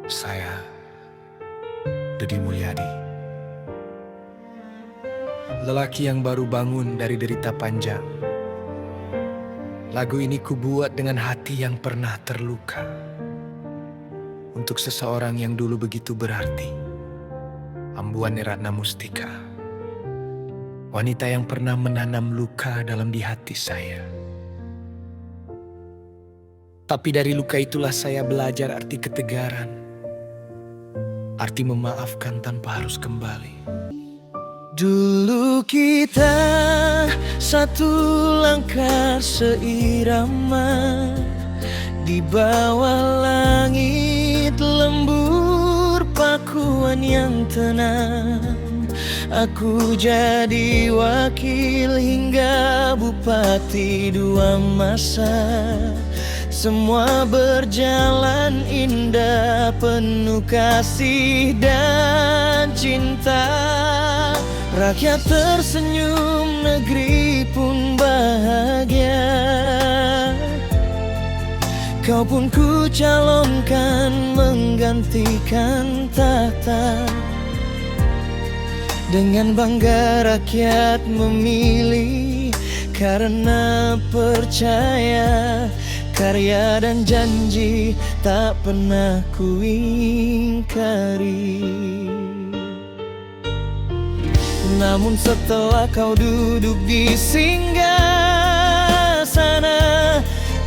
Saya, Deddy Mulyadi, lelaki yang baru bangun dari derita panjang. Lagu ini kubuat dengan hati yang pernah terluka, untuk seseorang yang dulu begitu berarti, Ambuane Ratna Mustika, wanita yang pernah menanam luka dalam di hati saya. Tapi dari luka itulah saya belajar arti ketegaran, arti memaafkan tanpa harus kembali. Dulu kita satu langkah seirama, di bawah langit lembur pakuan yang tenang. Aku jadi wakil hingga bupati dua masa. Semua berjalan indah, penuh kasih dan cinta. Rakyat tersenyum, negeri pun bahagia. Kau pun ku calonkan menggantikan tahta. Dengan bangga rakyat memilih, karena percaya karya dan janji tak pernah ku ingkari. Namun setelah kau duduk di singgasana,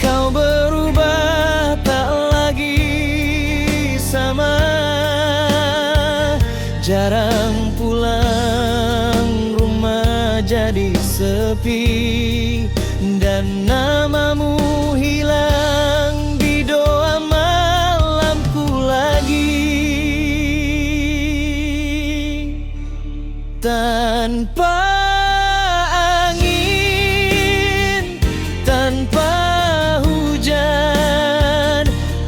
kau berubah tak lagi sama. Jarang pulang rumah jadi sepi, dan namamu hilang di doa malamku lagi. Tanpa angin, tanpa hujan,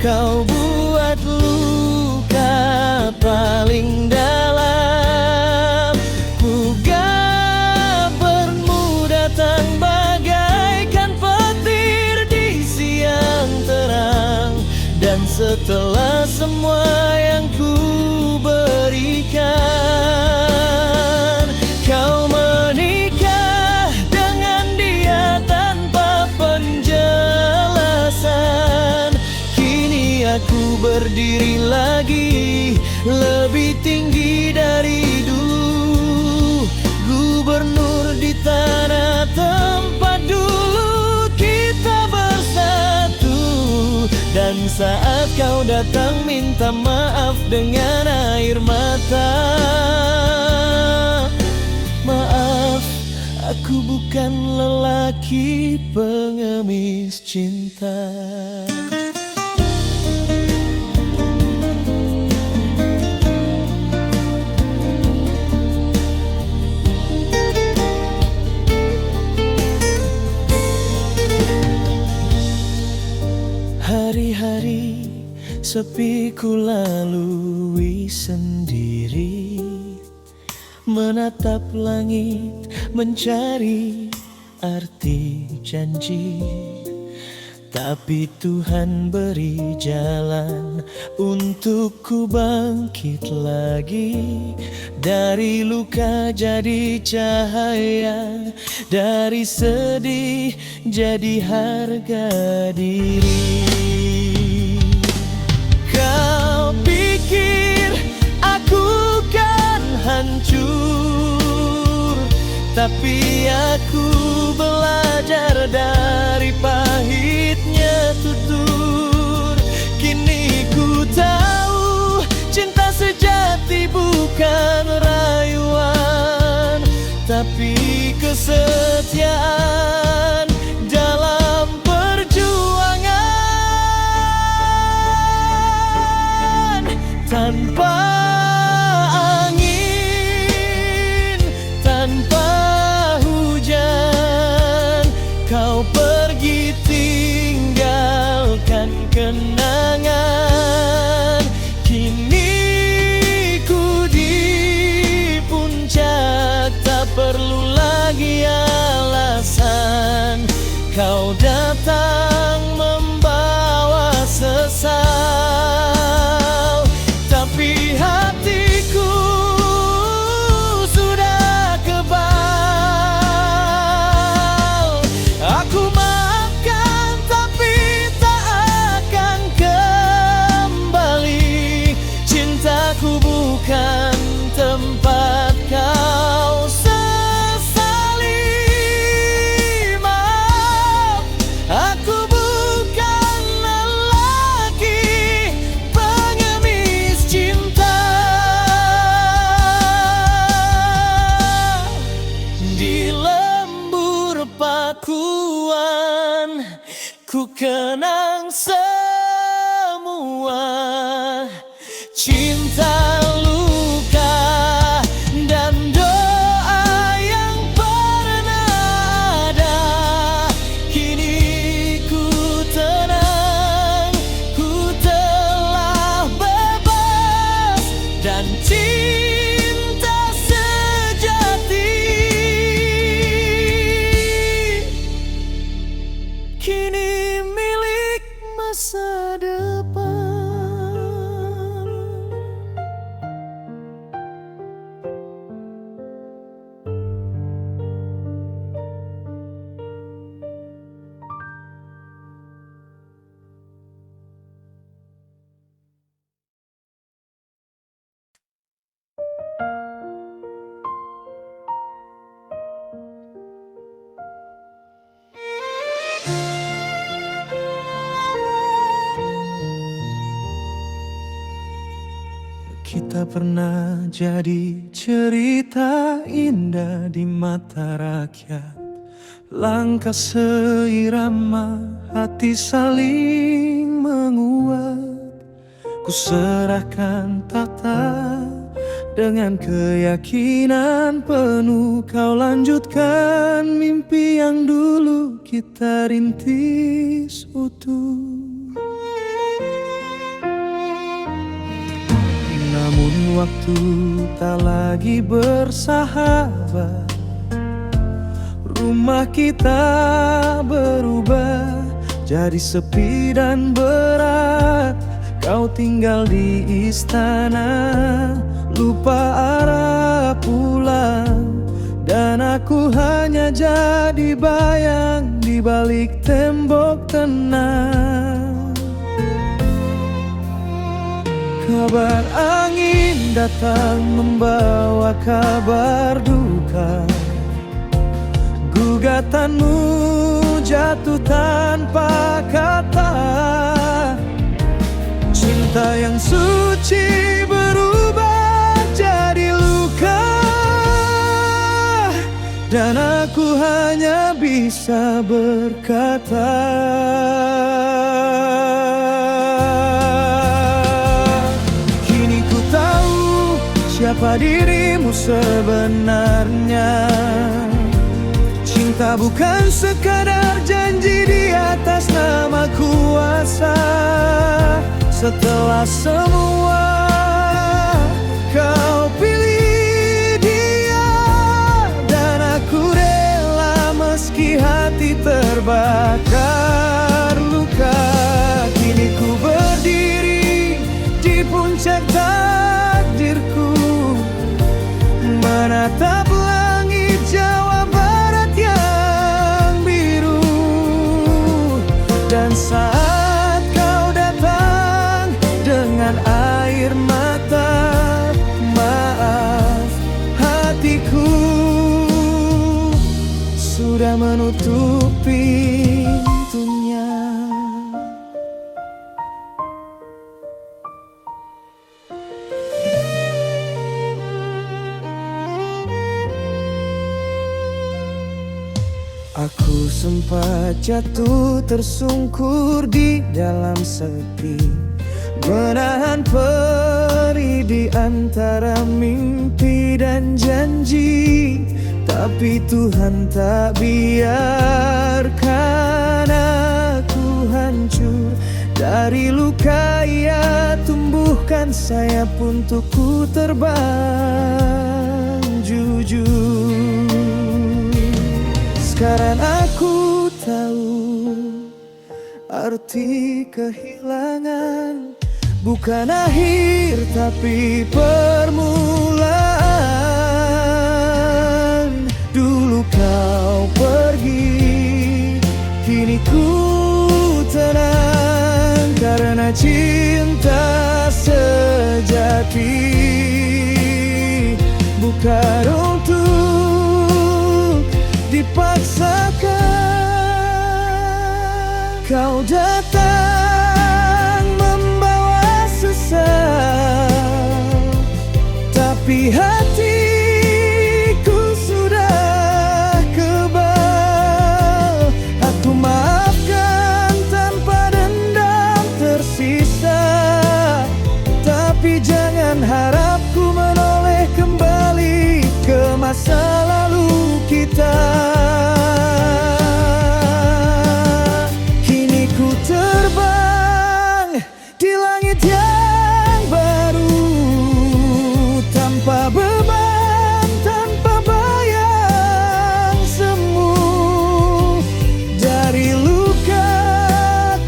kau buat luka paling dalam. Ku gabarmu datang bagaikan petir di siang terang. Dan setelah semua yang ku berikan, kau menikah dengan dia tanpa penjelasan. Kini aku berdiri lagi, lebih tinggi dari dulu. Gubernur di tanah tempat dulu kita bersatu. Dan saat kau datang minta maaf dengan air mata. Maaf, aku bukan lelaki pengemis cinta. Hari-hari sepi ku lalui sendiri, menatap langit mencari arti janji. Tapi Tuhan beri jalan untuk ku bangkit lagi. Dari luka jadi cahaya, dari sedih jadi harga diri. Kau pikir aku kan hancur, tapi aku belajar dari pahitnya tutur. Kini ku tahu cinta sejati bukan rayuan, tapi kesetiaan dalam perjuangan. Tanpa angin, tanpa hujan, kau pergi tinggalkan kenangan. Kini ku di puncak, tak perlu lagi alasan. Kau datang membawa sesal. ku kenang semua cinta, luka, dan doa yang pernah ada. Kini ku tenang, ku telah bebas dan cinta sejati kini milik masa depan. Kita pernah jadi cerita indah di mata rakyat. Langkah seirama, hati saling menguat. Ku serahkan tata dengan keyakinan penuh. Kau lanjutkan mimpi yang dulu kita rintis utuh. Namun waktu tak lagi bersahabat. Rumah kita berubah jadi sepi dan berat. Kau tinggal di istana, lupa arah pulang. Dan aku hanya jadi bayang di balik tembok tenang. Kabar angin datang membawa kabar duka. Gugatanmu jatuh tanpa kata. Cinta yang suci berubah jadi luka. Dan aku hanya bisa berkata, siapa dirimu sebenarnya. Cinta bukan sekadar janji di atas nama kuasa. Setelah semua kau pilih dia. Dan aku rela meski hati terbakar luka. Kini ku berdiri di puncak takdirku, menatap langit Jawa Barat yang biru. Dan saat kau datang dengan air mata, maaf hatiku sudah menutup pintunya. Aku sempat jatuh tersungkur di dalam sepi, menahan perih di antara mimpi dan janji. Tapi Tuhan tak biarkan aku hancur. Dari luka Ia tumbuhkan sayap untukku terbang jujur. Sekarang aku tahu arti kehilangan bukan akhir tapi permulaan. Dulu kau pergi, kini ku tenang karena cinta sejati bukan untuk dipaksakan. Kau datang membawa sesal, tapi hatiku sudah kebal. Aku maafkan di langit yang baru, tanpa beban, tanpa bayang semu. Dari luka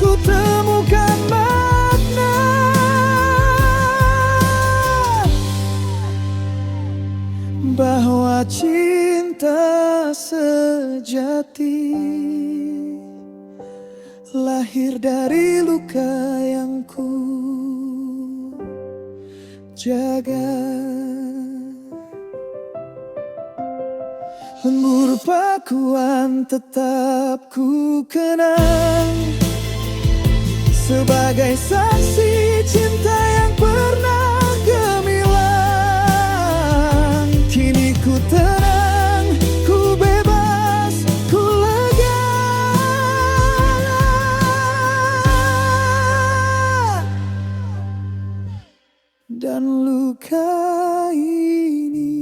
ku temukan makna, bahwa cinta sejati lahir dari luka yang ku jaga. Lembur pakuan tetap ku kenang, sebagai saksi cinta yang pernah gemilang. Kini ku tenang, ku bebas, ku lega. Dan luka ini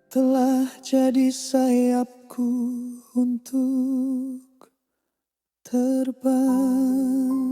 telah jadi sayapku untuk terbang.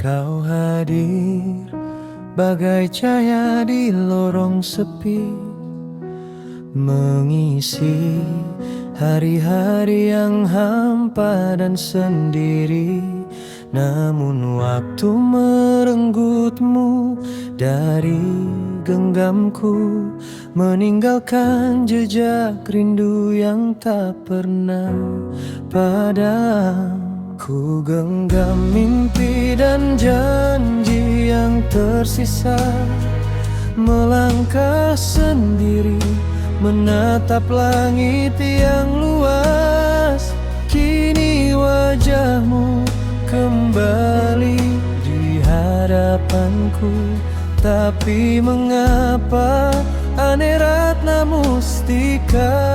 Kau hadir bagai cahaya di lorong sepi, mengisi hari-hari yang hampa dan sendiri. Namun waktu merenggutmu dari genggamku, meninggalkan jejak rindu yang tak pernah padam. Ku genggam mimpi dan janji yang tersisa, melangkah sendiri, menatap langit yang luas. Kini wajahmu kembali di hadapanku, tapi mengapa aneh Ratna Mustika?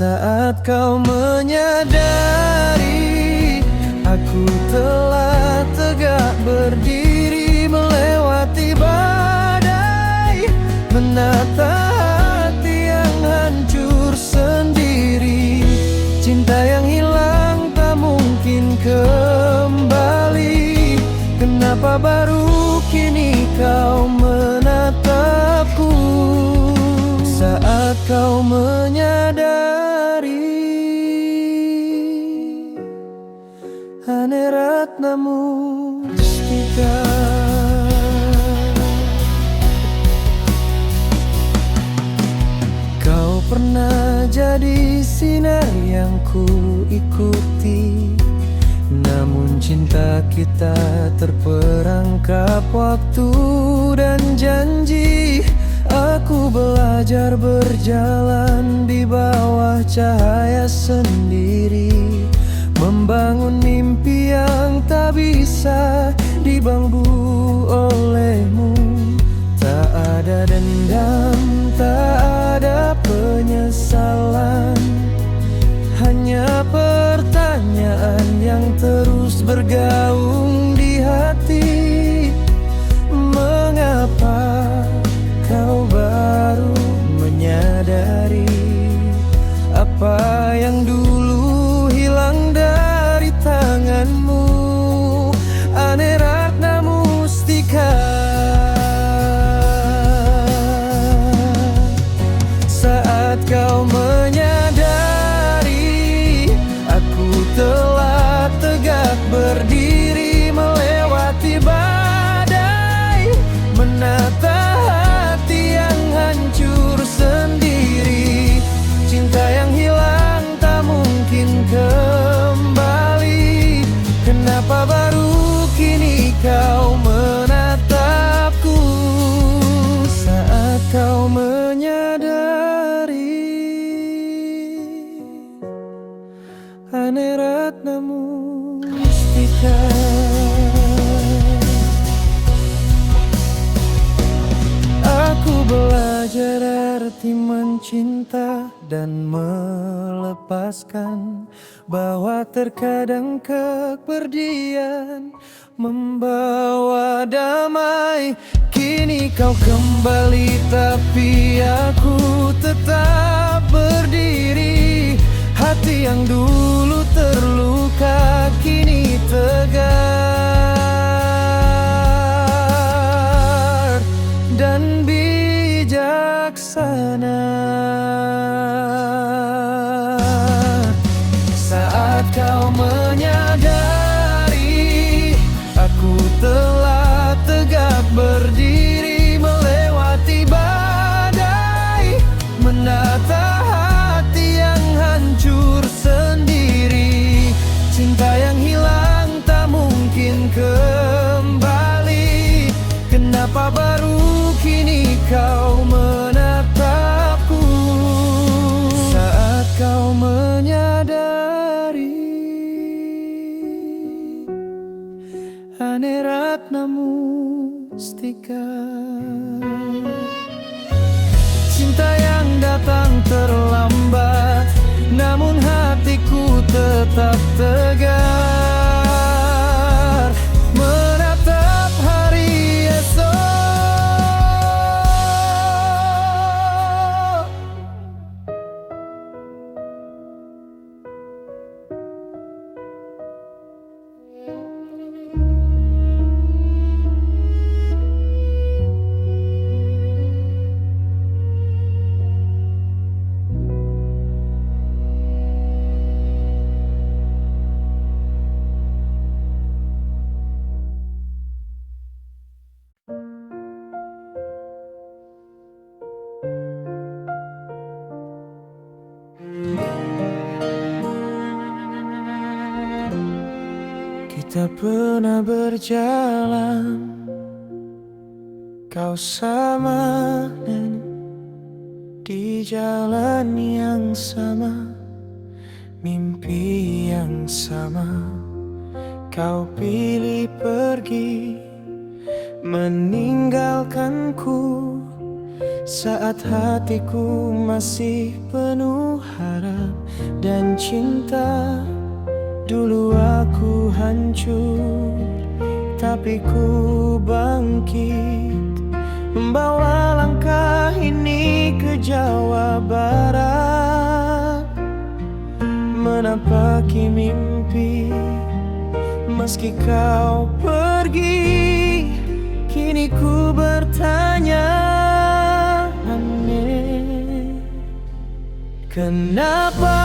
Saat kau menyadari aku telah tegak berdiri, melewati badai, menata hati yang hancur sendiri. Cinta yang hilang tak mungkin kembali. Kenapa baru kini kau menatapku? Saat kau menyadari aneh Ratna Mustika. Kau pernah jadi sinar yang ku ikuti, namun cinta kita terperangkap waktu dan janji. Aku belajar berjalan di bawah cahaya sendiri, membangun mimpi yang tak bisa dibanggu olehmu. Tak ada dendam, tak ada penyesalan, hanya pertanyaan yang terus bergaung di hati. Mengapa kau baru menyadari apa yang dulu hilang dari tanganmu? Aneh Ratna Mustika. Saat kau menyadari aku telah tegak berdiri, melewati badai, menata hati yang hancur sendiri. berarti mencinta dan melepaskan, bahwa terkadang kepergian membawa damai. Kini kau kembali tapi aku tetap berdiri. Hati yang dulu terluka kini tegar dan bijaksana. Saat kau menyadari aku telah tegak berdiri, melewati badai, menata hati yang hancur sendiri. Cinta yang hilang tak mungkin kembali. Kenapa baru kini kau menatapku? Saat kau menyadari Ane Ratna Mustika. Cinta yang datang terlambat, namun hatiku tetap tegar menatap hari esok. Kita pernah berjalan, kau sama dan di jalan yang sama, mimpi yang sama. Kau pilih pergi, meninggalkanku saat hatiku masih penuh harap dan cinta. Dulu aku hancur, tapi ku bangkit, membawa langkah ini ke Jawa Barat, menapaki mimpi. Meski kau pergi, kini ku bertanya aneh, kenapa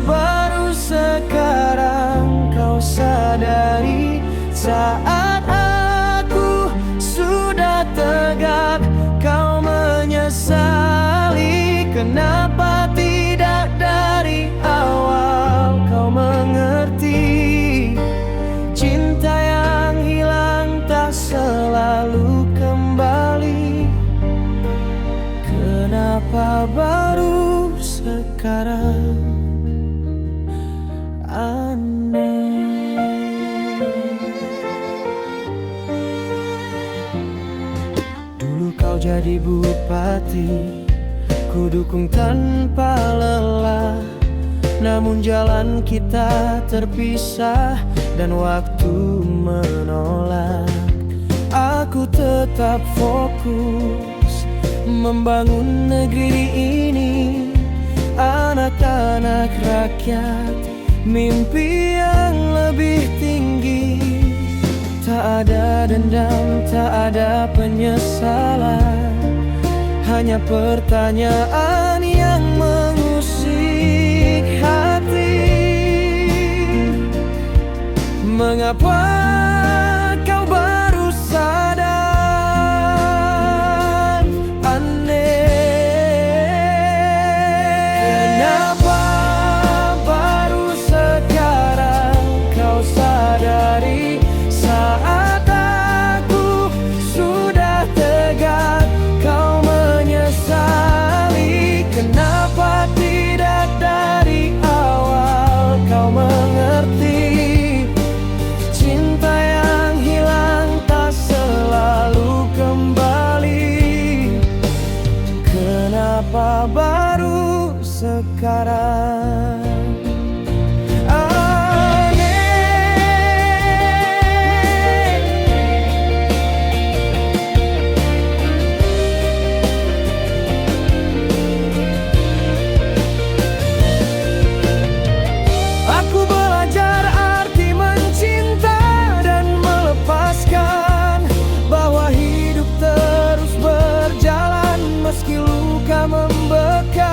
baru sekarang kau sadari? Saat aku sudah tegak, kau menyesali. Kenapa tidak dari awal kau mengerti? Cinta yang hilang tak selalu kembali. Kenapa baru sekarang? Dulu kau jadi bupati, ku dukung tanpa lelah. Namun jalan kita terpisah dan waktu menolak. Aku tetap fokus membangun negeri ini, anak-anak rakyat, mimpi yang lebih tinggi. Tak ada dendam, tak ada penyesalan, hanya pertanyaan yang mengusik hati. Mengapa kau baru sadar? Aneh. Kenapa baru sekarang kau sadari? Saat aku sudah tegak, kau menyesali. Kenapa tidak dari awal kau mengerti? Cinta Mengapa baru sekarang? Aku belajar arti mencinta dan melepaskan, bahwa hidup terus berjalan meski luka membekas.